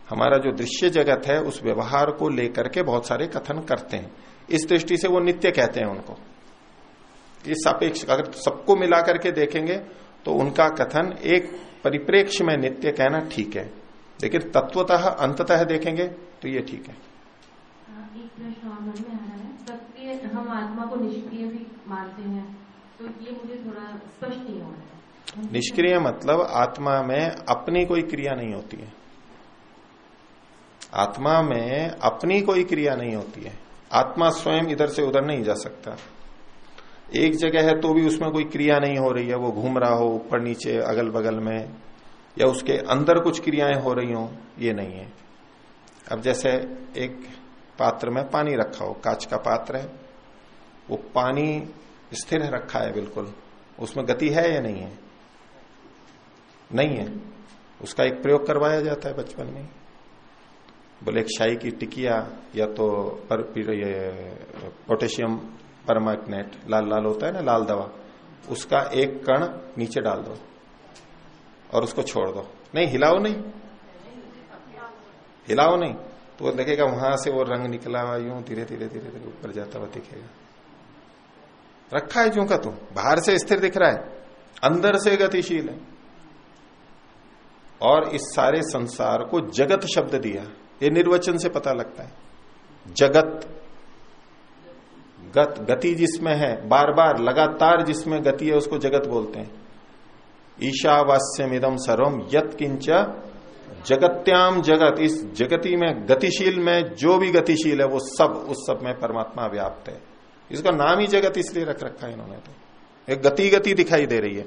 Speaker 1: हमारा जो दृश्य जगत है उस व्यवहार को लेकर के बहुत सारे कथन करते हैं। इस दृष्टि से वो नित्य कहते हैं उनको। ये सापेक्ष, अगर सबको मिला करके देखेंगे तो उनका कथन एक परिप्रेक्ष्य में नित्य कहना ठीक है, लेकिन तत्वतः अंततः देखेंगे तो ये ठीक है।
Speaker 2: एक प्रश्न और मन में आ रहा है, सक्रिय हम आत्मा को निष्क्रिय भी मानते हैं, तो ये मुझे थोड़ा स्पष्ट नहीं हो रहा है।
Speaker 1: निष्क्रिय मतलब आत्मा में अपनी कोई क्रिया नहीं होती है। आत्मा में अपनी कोई क्रिया नहीं होती है। आत्मा स्वयं इधर से उधर नहीं जा सकता। एक जगह है तो भी उसमें कोई क्रिया नहीं हो रही है, वो घूम रहा हो ऊपर नीचे अगल बगल में, या उसके अंदर कुछ क्रियाएं हो रही हो, ये नहीं है। अब जैसे एक पात्र में पानी रखा हो, कांच का पात्र है, वो पानी स्थिर रखा है बिल्कुल, उसमें गति है या नहीं है? नहीं है। उसका एक प्रयोग करवाया जाता है बचपन में, बोले एक शाही की टिकिया या तो पोटेशियम परमैंगनेट लाल लाल होता है ना, लाल दवा, उसका एक कण नीचे डाल दो और उसको छोड़ दो। नहीं, हिलाओ नहीं, हिलाओ नहीं, तो वो लगेगा वहां से वो रंग निकला हुआ यूं धीरे धीरे धीरे धीरे ऊपर जाता हुआ दिखेगा। रखा है जो का तुम, बाहर से स्थिर दिख रहा है, अंदर से गतिशील है। और इस सारे संसार को जगत शब्द दिया, ये निर्वचन से पता लगता है। जगत, गति जिसमें है, बार बार लगातार जिसमें गति है उसको जगत बोलते हैं। ईशावास्यमिदं सर्वम यत् किंच जगत्याम जगत, इस जगती में गतिशील में जो भी गतिशील है वो सब उस सब में परमात्मा व्याप्त है। इसका नाम ही जगत इसलिए रख रखा है इन्होंने। तो एक गति गति दिखाई दे रही है।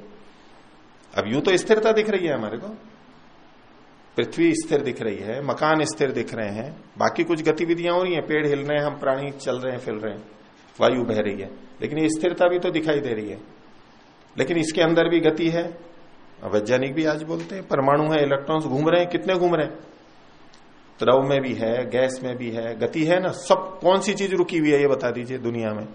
Speaker 1: अब यूं तो स्थिरता दिख रही है हमारे को, पृथ्वी स्थिर दिख रही है, मकान स्थिर दिख रहे हैं, बाकी कुछ गतिविधियां हो रही हैं, पेड़ हिल रहे हैं, हम प्राणी चल रहे हैं, फिर रहे हैं, वायु बह रही है, लेकिन ये स्थिरता भी तो दिखाई दे रही है। लेकिन इसके अंदर भी गति है। वैज्ञानिक भी आज बोलते हैं परमाणु है, इलेक्ट्रॉन्स घूम रहे हैं, कितने घूम रहे हैं, द्रव में भी है, गैस में भी है, गति है ना। सब कौन सी चीज रुकी हुई है ये बता दीजिए दुनिया में।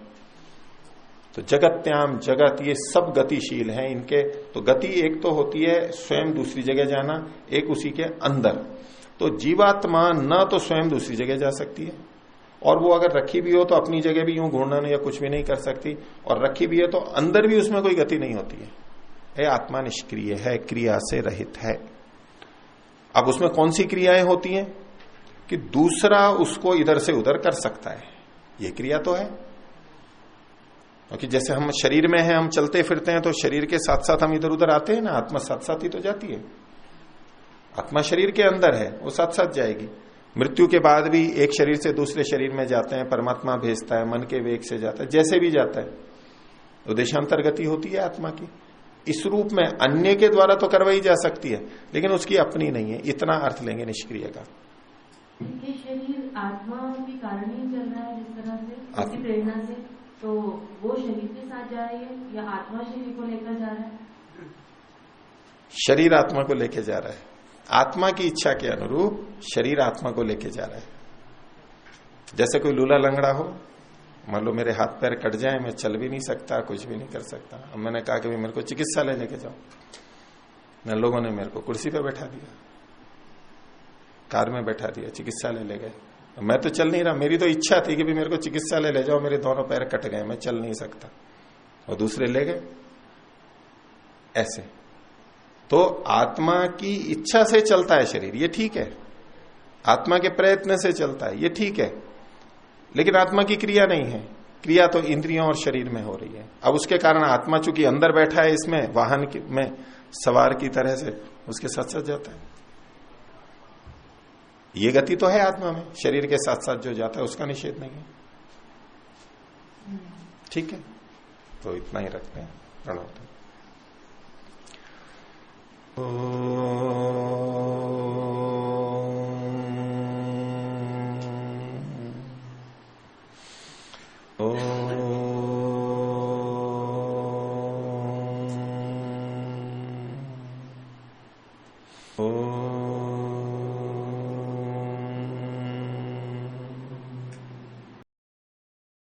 Speaker 1: तो जगत्याम जगत, ये सब गतिशील हैं इनके। तो गति एक तो होती है स्वयं दूसरी जगह जाना, एक उसी के अंदर। तो जीवात्मा न तो स्वयं दूसरी जगह जा सकती है, और वो अगर रखी भी हो तो अपनी जगह भी यूं घूर्णन या कुछ भी नहीं कर सकती, और रखी भी है तो अंदर भी उसमें कोई गति नहीं होती है। आत्मा निष्क्रिय है, क्रिया से रहित है। अब उसमें कौन सी क्रियाएं होती हैं कि दूसरा उसको इधर से उधर कर सकता है, ये क्रिया तो है। क्योंकि जैसे हम शरीर में हैं, हम चलते फिरते हैं, तो शरीर के साथ साथ हम इधर उधर आते हैं ना, आत्मा साथ साथ ही तो जाती है। आत्मा शरीर के अंदर है, वो साथ साथ जाएगी। मृत्यु के बाद भी एक शरीर से दूसरे शरीर में जाते हैं, परमात्मा भेजता है, मन के वेग से जाता है, जैसे भी जाता है। तो देशांतर गति होती है आत्मा की। इस रूप में अन्य के द्वारा तो करवाई जा सकती है, लेकिन उसकी अपनी नहीं है, इतना अर्थ लेंगे निष्क्रिय का।
Speaker 2: ये शरीर आत्मा के कारण ही चल रहा है जिस तरह से, किसी प्रेरणा से, तो वो शरीर के साथ जा रही है या आत्मा शरीर को लेकर जा रहा है?
Speaker 1: शरीर आत्मा को लेके जा रहा है, आत्मा की इच्छा के अनुरूप शरीर आत्मा को लेके जा रहा है। जैसे कोई लूला लंगड़ा हो, मान लो मेरे हाथ पैर कट जाए, मैं चल भी नहीं सकता, कुछ भी नहीं कर सकता। अब मैंने कहा कि मेरे को चिकित्सालय लेके जाओ, न लोगों ने मेरे को कुर्सी पे बैठा दिया, कार में बैठा दिया, चिकित्सालय ले गए। मैं तो चल नहीं रहा, मेरी तो इच्छा थी कि भी मेरे को चिकित्सालय ले जाओ, मेरे दोनों पैर कट गए, मैं चल नहीं सकता, और दूसरे ले गए। ऐसे। तो आत्मा की इच्छा से चलता है शरीर, ये ठीक है, आत्मा के प्रयत्न से चलता है, ये ठीक है, लेकिन आत्मा की क्रिया नहीं है। क्रिया तो इंद्रियों और शरीर में हो रही है। अब उसके कारण आत्मा चूंकि अंदर बैठा है, इसमें वाहन में सवार की तरह से उसके साथ साथ जाता है। ये गति तो है आत्मा में, शरीर के साथ साथ जो जाता है उसका निषेध नहीं है। ठीक है, तो इतना ही रखते हैं। प्रणव।